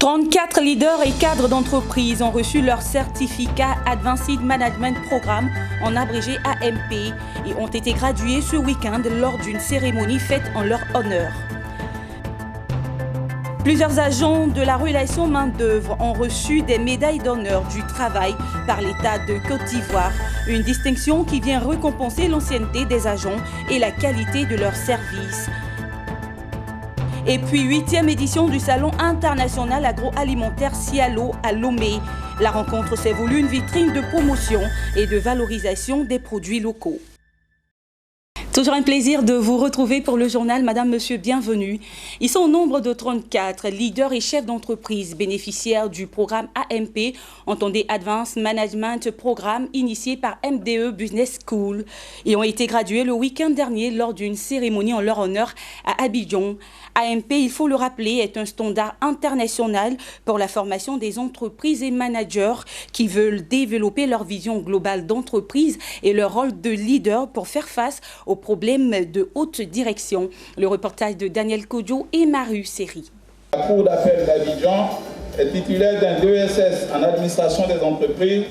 34 leaders et cadres d'entreprises ont reçu leur certificat Advanced Management Programme, en abrégé AMP, et ont été gradués ce week-end lors d'une cérémonie faite en leur honneur. Plusieurs agents de la relation main-d'œuvre ont reçu des médailles d'honneur du travail par l'État de Côte d'Ivoire, une distinction qui vient récompenser l'ancienneté des agents et la qualité de leurs services. Et puis, 8e édition du Salon international agroalimentaire Cialo à Lomé. La rencontre s'est voulue une vitrine de promotion et de valorisation des produits locaux. Toujours un plaisir de vous retrouver pour le journal Madame, Monsieur, bienvenue. Ils sont au nombre de 34 leaders et chefs d'entreprise bénéficiaires du programme AMP, entendez Advanced Management Programme, initié par MDE Business School. Ils ont été gradués le week-end dernier lors d'une cérémonie en leur honneur à Abidjan. AMP, il faut le rappeler, est un standard international pour la formation des entreprises et managers qui veulent développer leur vision globale d'entreprise et leur rôle de leader pour faire face aux problèmes de haute direction. Le reportage de Daniel Kodjo et Maru Seri. La Cour d'appel d'Abidjan est titulaire d'un DESS en administration des entreprises.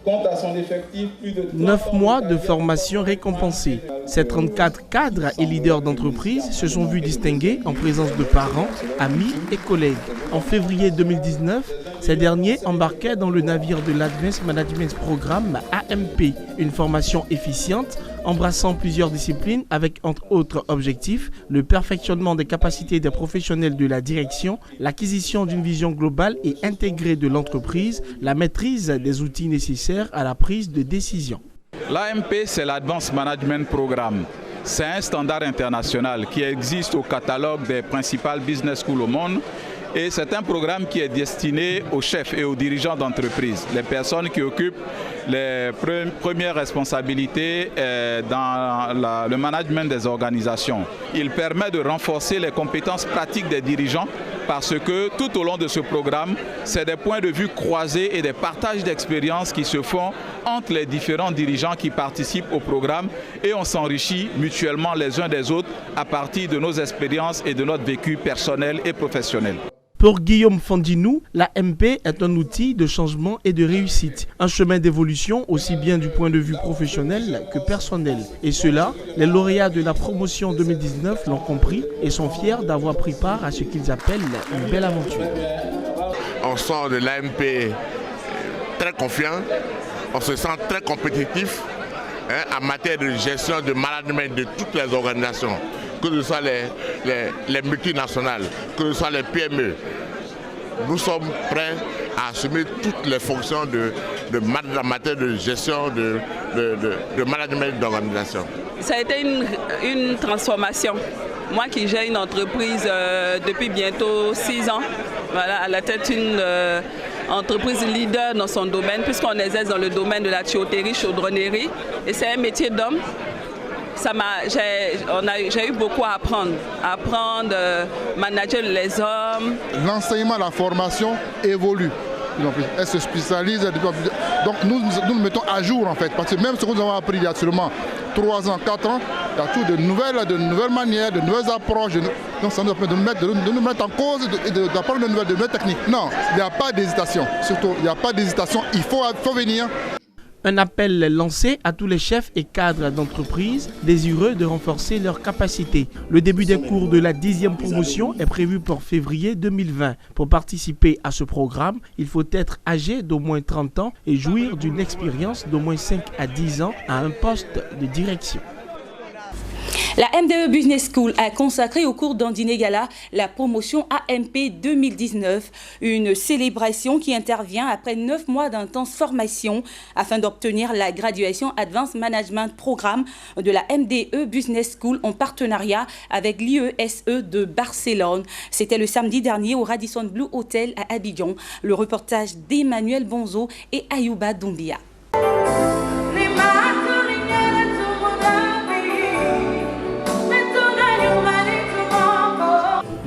Compte à son effectif plus de 9 mois de formation récompensée. Ces 34 cadres et leaders d'entreprise se sont vus distingués en présence de parents, amis et collègues. En février 2019, ces derniers embarquaient dans le navire de l'Advanced Management Programme AMP, une formation efficiente embrassant plusieurs disciplines avec entre autres objectifs le perfectionnement des capacités des professionnels de la direction, l'acquisition d'une vision globale et intégrée de l'entreprise, la maîtrise des outils nécessaires à la prise de décision. L'AMP, c'est l'Advanced Management Programme. C'est un standard international qui existe au catalogue des principales business schools au monde. Et c'est un programme qui est destiné aux chefs et aux dirigeants d'entreprise, les personnes qui occupent les premières responsabilités dans le management des organisations. Il permet de renforcer les compétences pratiques des dirigeants parce que tout au long de ce programme, c'est des points de vue croisés et des partages d'expériences qui se font entre les différents dirigeants qui participent au programme et on s'enrichit mutuellement les uns des autres à partir de nos expériences et de notre vécu personnel et professionnel. Pour Guillaume Fondinou, l'AMP est un outil de changement et de réussite, un chemin d'évolution aussi bien du point de vue professionnel que personnel. Et cela, les lauréats de la promotion 2019 l'ont compris et sont fiers d'avoir pris part à ce qu'ils appellent une belle aventure. On sort de l'AMP très confiant, on se sent très compétitif en matière de gestion, de management de toutes les organisations. Que ce soit les multinationales, que ce soit les PME. Nous sommes prêts à assumer toutes les fonctions de matière de gestion, de management d'organisation. Ça a été une transformation. Moi qui gère une entreprise depuis bientôt 6 ans, voilà, à la tête d'une entreprise leader dans son domaine, puisqu'on exerce dans le domaine de la tuyauterie, chaudronnerie, et c'est un métier d'homme. J'ai eu beaucoup à apprendre, manager les hommes. L'enseignement, la formation évolue. Elle se spécialise. Donc nous mettons à jour en fait, parce que même ce que nous avons appris il y a seulement 3 ans, 4 ans, il y a tout de nouvelles manières, de nouvelles approches. Donc ça nous permet de nous mettre en cause et d'apprendre de nouvelles techniques. Non, il n'y a pas d'hésitation. Surtout, il n'y a pas d'hésitation. Il faut venir. Un appel lancé à tous les chefs et cadres d'entreprise désireux de renforcer leurs capacités. Le début des cours de la 10e promotion est prévu pour février 2020. Pour participer à ce programme, il faut être âgé d'au moins 30 ans et jouir d'une expérience d'au moins 5 à 10 ans à un poste de direction. La MDE Business School a consacré au cours d'un dîner gala la promotion AMP 2019, une célébration qui intervient après 9 mois d'intense formation afin d'obtenir la graduation Advanced Management Programme de la MDE Business School en partenariat avec l'IESE de Barcelone. C'était le samedi dernier au Radisson Blu Hotel à Abidjan. Le reportage d'Emmanuel Bonzo et Ayouba Doumbia.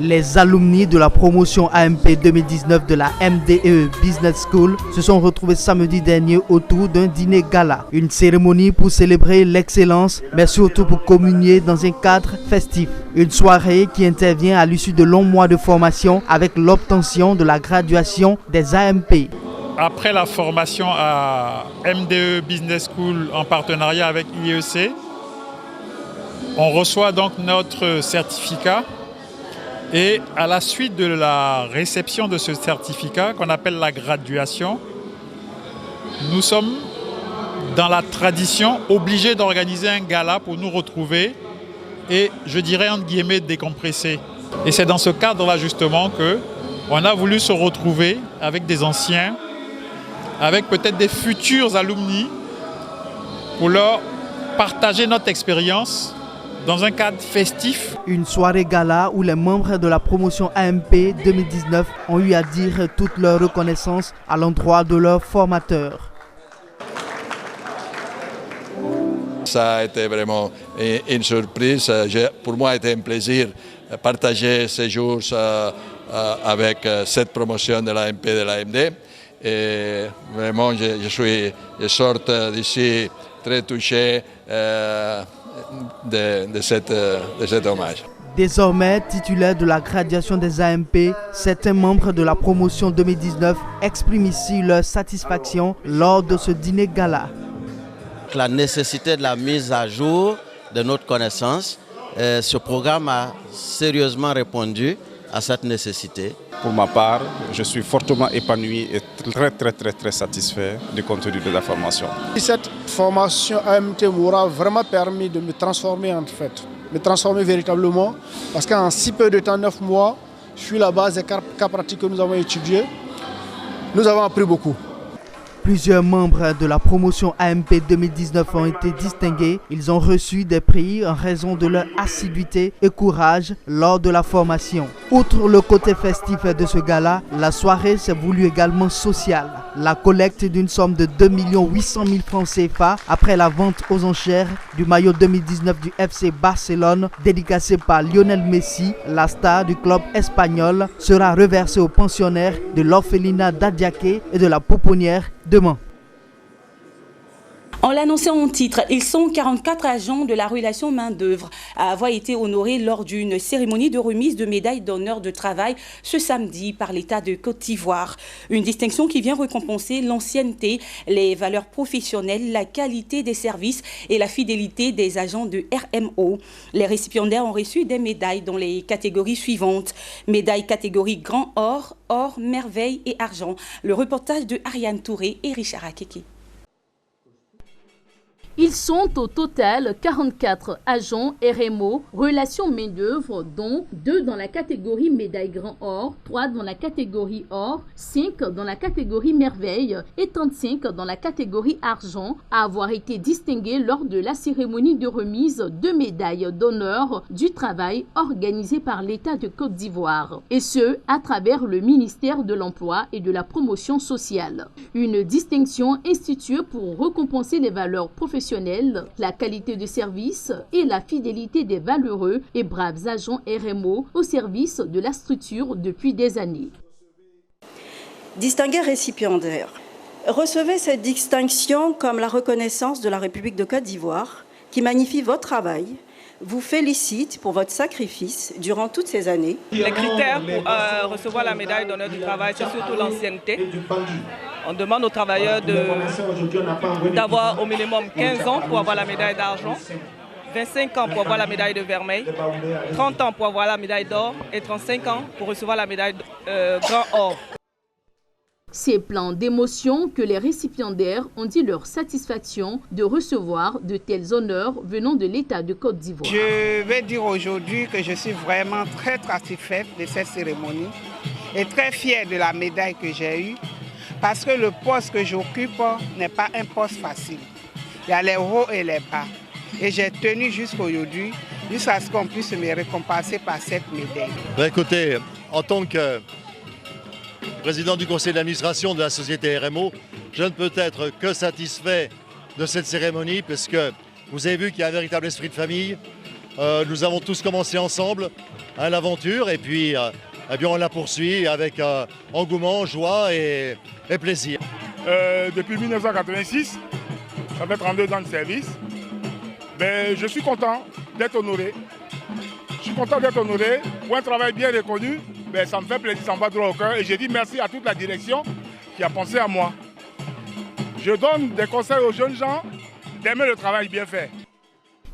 Les alumni de la promotion AMP 2019 de la MDE Business School se sont retrouvés samedi dernier autour d'un dîner gala. Une cérémonie pour célébrer l'excellence, mais surtout pour communier dans un cadre festif. Une soirée qui intervient à l'issue de longs mois de formation avec l'obtention de la graduation des AMP. Après la formation à MDE Business School en partenariat avec IEC, on reçoit donc notre certificat. Et à la suite de la réception de ce certificat, qu'on appelle la graduation, nous sommes dans la tradition obligés d'organiser un gala pour nous retrouver et, je dirais, entre guillemets, décompresser. Et c'est dans ce cadre-là, justement, qu'on a voulu se retrouver avec des anciens, avec peut-être des futurs alumni, pour leur partager notre expérience dans un cadre festif. Une soirée gala où les membres de la promotion AMP 2019 ont eu à dire toute leur reconnaissance à l'endroit de leurs formateurs. Ça a été vraiment une surprise. Pour moi, c'était un plaisir de partager ces jours avec cette promotion de l'AMP et de l'AMD. Et vraiment, je sors d'ici très touché de cet hommage. Désormais titulaire de la graduation des AMP, certains membres de la promotion 2019 expriment ici leur satisfaction lors de ce dîner gala. La nécessité de la mise à jour de notre connaissance, ce programme a sérieusement répondu à cette nécessité. Pour ma part, je suis fortement épanoui et très satisfait du contenu de la formation. Cette formation AMT m'aura vraiment permis de me transformer me transformer véritablement, parce qu'en si peu de temps, 9 mois, je suis la base des cas pratiques que nous avons étudiés. Nous avons appris beaucoup. Plusieurs membres de la promotion AMP 2019 ont été distingués. Ils ont reçu des prix en raison de leur assiduité et courage lors de la formation. Outre le côté festif de ce gala, la soirée s'est voulue également sociale. La collecte d'une somme de 2 800 000 francs CFA après la vente aux enchères du maillot 2019 du FC Barcelone, dédicacé par Lionel Messi, la star du club espagnol, sera reversée aux pensionnaires de l'orphelinat d'Adiaké et de la Pouponnière demain. On l'annonçait en titre, ils sont 44 agents de la relation main-d'œuvre à avoir été honorés lors d'une cérémonie de remise de médailles d'honneur de travail ce samedi par l'État de Côte d'Ivoire. Une distinction qui vient récompenser l'ancienneté, les valeurs professionnelles, la qualité des services et la fidélité des agents de RMO. Les récipiendaires ont reçu des médailles dans les catégories suivantes. Médailles catégorie Grand Or, Or, Merveille et Argent. Le reportage de Ariane Touré et Richard Akeke. Ils sont au total 44 agents RMO, relations main-d'œuvre, dont 2 dans la catégorie médaille Grand Or, 3 dans la catégorie Or, 5 dans la catégorie Merveille et 35 dans la catégorie Argent, à avoir été distingués lors de la cérémonie de remise de médailles d'honneur du travail organisée par l'État de Côte d'Ivoire, et ce, à travers le ministère de l'Emploi et de la Promotion sociale. Une distinction instituée pour récompenser les valeurs professionnelles, la qualité de service et la fidélité des valeureux et braves agents RMO au service de la structure depuis des années. Distingués récipiendaires, recevez cette distinction comme la reconnaissance de la République de Côte d'Ivoire qui magnifie votre travail, vous félicite pour votre sacrifice durant toutes ces années. Les critères pour recevoir la médaille d'honneur du travail, c'est surtout l'ancienneté. On demande aux travailleurs d'avoir au minimum 15 ans pour avoir la médaille d'argent, 25 ans pour avoir la médaille de vermeil, 30 ans pour avoir la médaille d'or et 35 ans pour recevoir la médaille Grand Or. Ces plans d'émotion que les récipiendaires ont dit leur satisfaction de recevoir de tels honneurs venant de l'État de Côte d'Ivoire. Je vais dire aujourd'hui que je suis vraiment très satisfaite de cette cérémonie et très fière de la médaille que j'ai eue parce que le poste que j'occupe n'est pas un poste facile. Il y a les hauts et les bas. Et j'ai tenu jusqu'aujourd'hui, jusqu'à ce qu'on puisse me récompenser par cette médaille. Écoutez, en tant que président du conseil d'administration de la société RMO, je ne peux être que satisfait de cette cérémonie parce que vous avez vu qu'il y a un véritable esprit de famille, Nous avons tous commencé ensemble l'aventure et puis on la poursuit avec engouement, joie et plaisir. Depuis 1986, ça fait 32 ans de service. Je suis content d'être honoré. Je suis content d'être honoré pour un travail bien reconnu. Ça me fait plaisir, ça me va droit au cœur. Et je dis merci à toute la direction qui a pensé à moi. Je donne des conseils aux jeunes gens d'aimer le travail bien fait.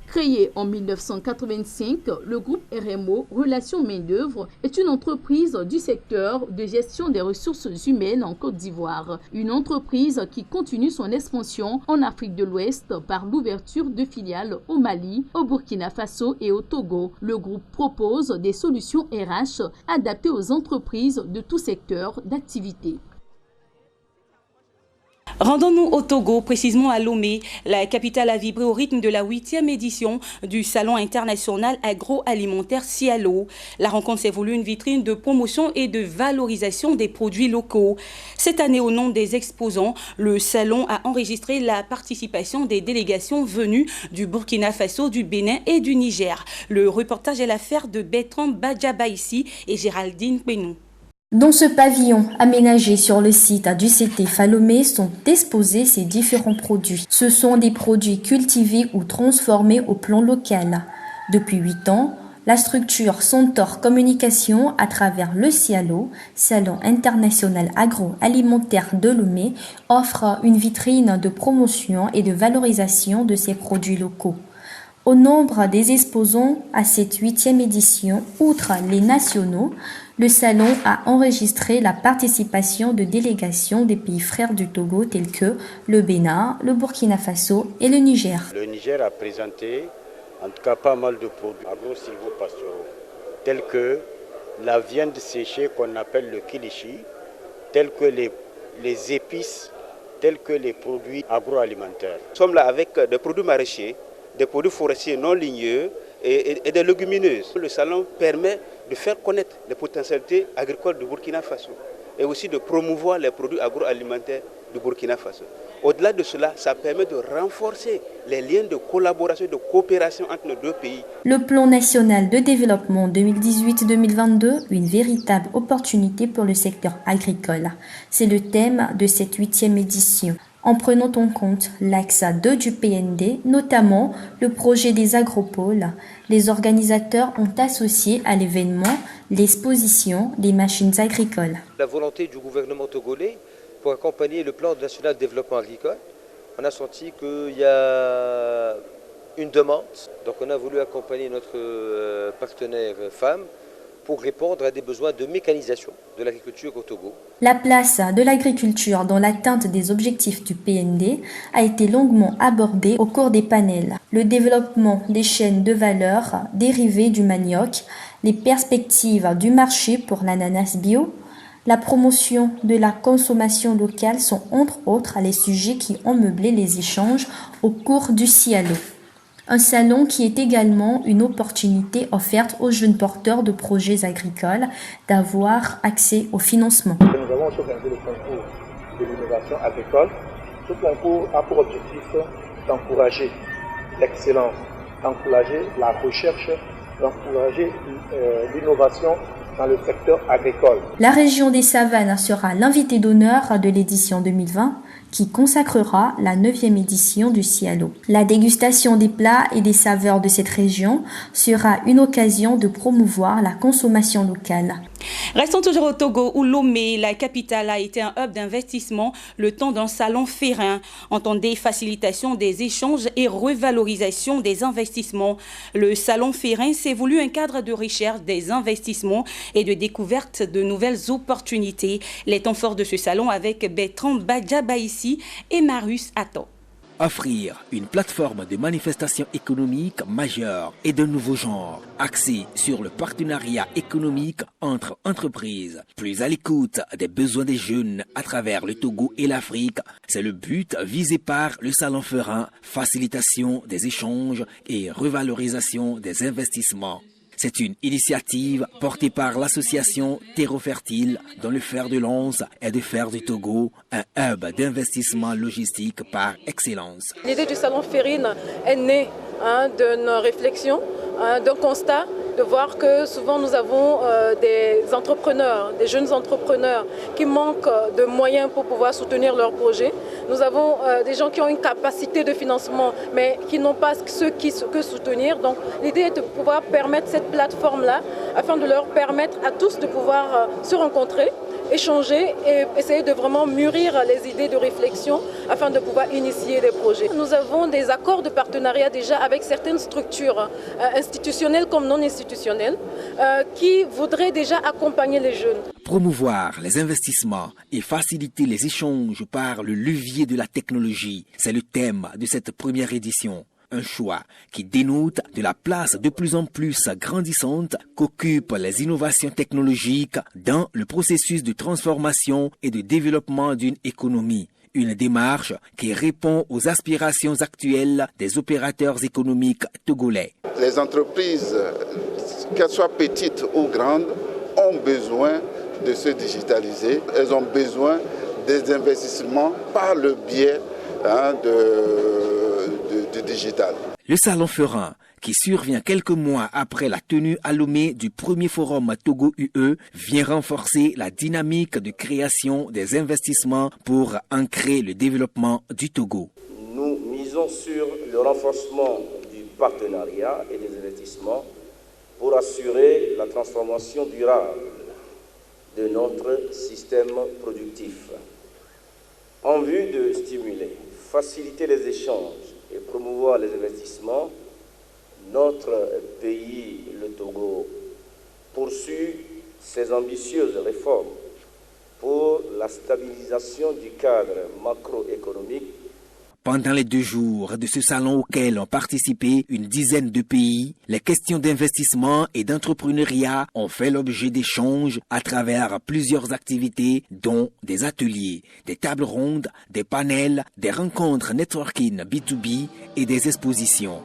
Créé en 1985, le groupe RMO Relations Main-d'œuvre est une entreprise du secteur de gestion des ressources humaines en Côte d'Ivoire. Une entreprise qui continue son expansion en Afrique de l'Ouest par l'ouverture de filiales au Mali, au Burkina Faso et au Togo. Le groupe propose des solutions RH adaptées aux entreprises de tout secteur d'activité. Rendons-nous au Togo, précisément à Lomé. La capitale a vibré au rythme de la 8e édition du Salon international agroalimentaire Cialo. La rencontre s'est voulue une vitrine de promotion et de valorisation des produits locaux. Cette année, au nom des exposants, le salon a enregistré la participation des délégations venues du Burkina Faso, du Bénin et du Niger. Le reportage est l'affaire de Bertrand Badjabaïsi et Géraldine Penou. Dans ce pavillon aménagé sur le site du CETEF à Lomé sont exposés ces différents produits. Ce sont des produits cultivés ou transformés au plan local. Depuis 8 ans, la structure Centaure Communication, à travers le Cialo, Salon international agroalimentaire de Lomé, offre une vitrine de promotion et de valorisation de ces produits locaux. Au nombre des exposants à cette 8e édition, outre les nationaux, le salon a enregistré la participation de délégations des pays frères du Togo tels que le Bénin, le Burkina Faso et le Niger. Le Niger a présenté en tout cas pas mal de produits agro-silvopastoraux tels que la viande séchée qu'on appelle le kilichi, tels que les épices, tels que les produits agroalimentaires. Nous sommes là avec des produits maraîchers, des produits forestiers non ligneux et des légumineuses. Le salon permet de faire connaître les potentialités agricoles du Burkina Faso et aussi de promouvoir les produits agroalimentaires du Burkina Faso. Au-delà de cela, ça permet de renforcer les liens de collaboration et de coopération entre nos deux pays. Le plan national de développement 2018-2022, une véritable opportunité pour le secteur agricole. C'est le thème de cette 8e édition. En prenant en compte l'axe 2 du PND, notamment le projet des agropoles, les organisateurs ont associé à l'événement l'exposition des machines agricoles. La volonté du gouvernement togolais pour accompagner le plan national de développement agricole, on a senti qu'il y a une demande. Donc on a voulu accompagner notre partenaire femme pour répondre à des besoins de mécanisation de l'agriculture au Togo. La place de l'agriculture dans l'atteinte des objectifs du PND a été longuement abordée au cours des panels. Le développement des chaînes de valeur dérivées du manioc, les perspectives du marché pour l'ananas bio, la promotion de la consommation locale sont entre autres les sujets qui ont meublé les échanges au cours du Cialo. Un salon qui est également une opportunité offerte aux jeunes porteurs de projets agricoles d'avoir accès au financement. Nous avons aussi organisé le concours de l'innovation agricole. Ce concours a pour objectif d'encourager l'excellence, d'encourager la recherche, d'encourager l'innovation dans le secteur agricole. La région des Savanes sera l'invité d'honneur de l'édition 2020 qui consacrera la 9e édition du Cialo. La dégustation des plats et des saveurs de cette région sera une occasion de promouvoir la consommation locale. Restons toujours au Togo où Lomé, la capitale, a été un hub d'investissement le temps d'un salon férin. Entendez facilitation des échanges et revalorisation des investissements. Le salon férin s'est voulu un cadre de recherche des investissements et de découverte de nouvelles opportunités. Les temps forts de ce salon avec Bertrand Badjabaïsi et Marius Atto. Offrir une plateforme de manifestation économique majeure et de nouveaux genres, axée sur le partenariat économique entre entreprises, plus à l'écoute des besoins des jeunes à travers le Togo et l'Afrique. C'est le but visé par le Salon Férin, facilitation des échanges et revalorisation des investissements. C'est une initiative portée par l'association Terreau Fertile dont le fer de lance est de faire du Togo un hub d'investissement logistique par excellence. L'idée du salon Férin est née d'une réflexion d'un constat, de voir que souvent nous avons des entrepreneurs, des jeunes entrepreneurs qui manquent de moyens pour pouvoir soutenir leurs projets. Nous avons des gens qui ont une capacité de financement mais qui n'ont pas que soutenir. Donc l'idée est de pouvoir permettre cette plateforme-là afin de leur permettre à tous de pouvoir se rencontrer, échanger et essayer de vraiment mûrir les idées de réflexion afin de pouvoir initier des projets. Nous avons des accords de partenariat déjà avec certaines structures institutionnelles comme non institutionnelles qui voudraient déjà accompagner les jeunes. Promouvoir les investissements et faciliter les échanges par le levier de la technologie, c'est le thème de cette première édition. Un choix qui dénote de la place de plus en plus grandissante qu'occupent les innovations technologiques dans le processus de transformation et de développement d'une économie. Une démarche qui répond aux aspirations actuelles des opérateurs économiques togolais. Les entreprises, qu'elles soient petites ou grandes, ont besoin de se digitaliser. Elles ont besoin des investissements par le biais du digital. Le Salon Ferin, qui survient quelques mois après la tenue à Lomé du premier forum Togo-UE, vient renforcer la dynamique de création des investissements pour ancrer le développement du Togo. Nous misons sur le renforcement du partenariat et des investissements pour assurer la transformation durable de notre système productif. En vue de stimuler, faciliter les échanges et promouvoir les investissements, notre pays, le Togo, poursuit ses ambitieuses réformes pour la stabilisation du cadre macroéconomique. Pendant les 2 jours de ce salon auquel ont participé une dizaine de pays, les questions d'investissement et d'entrepreneuriat ont fait l'objet d'échanges à travers plusieurs activités, dont des ateliers, des tables rondes, des panels, des rencontres networking B2B et des expositions.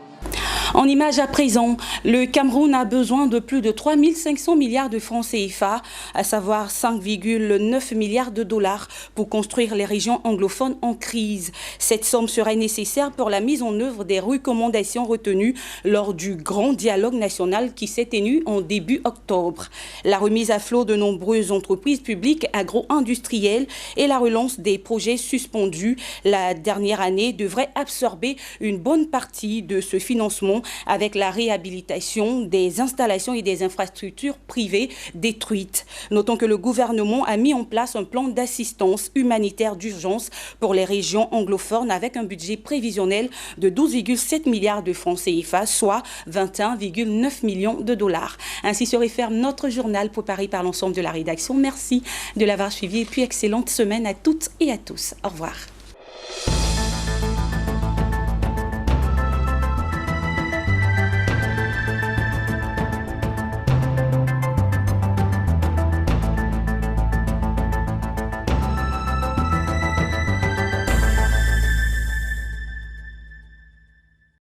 En images à présent, le Cameroun a besoin de plus de 3 500 milliards de francs CFA, à savoir 5,9 milliards de dollars pour construire les régions anglophones en crise. Cette somme serait nécessaire pour la mise en œuvre des recommandations retenues lors du grand dialogue national qui s'est tenu en début octobre. La remise à flot de nombreuses entreprises publiques agro-industrielles et la relance des projets suspendus la dernière année devraient absorber une bonne partie de ce financement avec la réhabilitation des installations et des infrastructures privées détruites. Notons que le gouvernement a mis en place un plan d'assistance humanitaire d'urgence pour les régions anglophones avec un budget prévisionnel de 12,7 milliards de francs CFA, soit 21,9 millions de dollars. Ainsi se referme notre journal préparé par l'ensemble de la rédaction. Merci de l'avoir suivi et puis excellente semaine à toutes et à tous. Au revoir.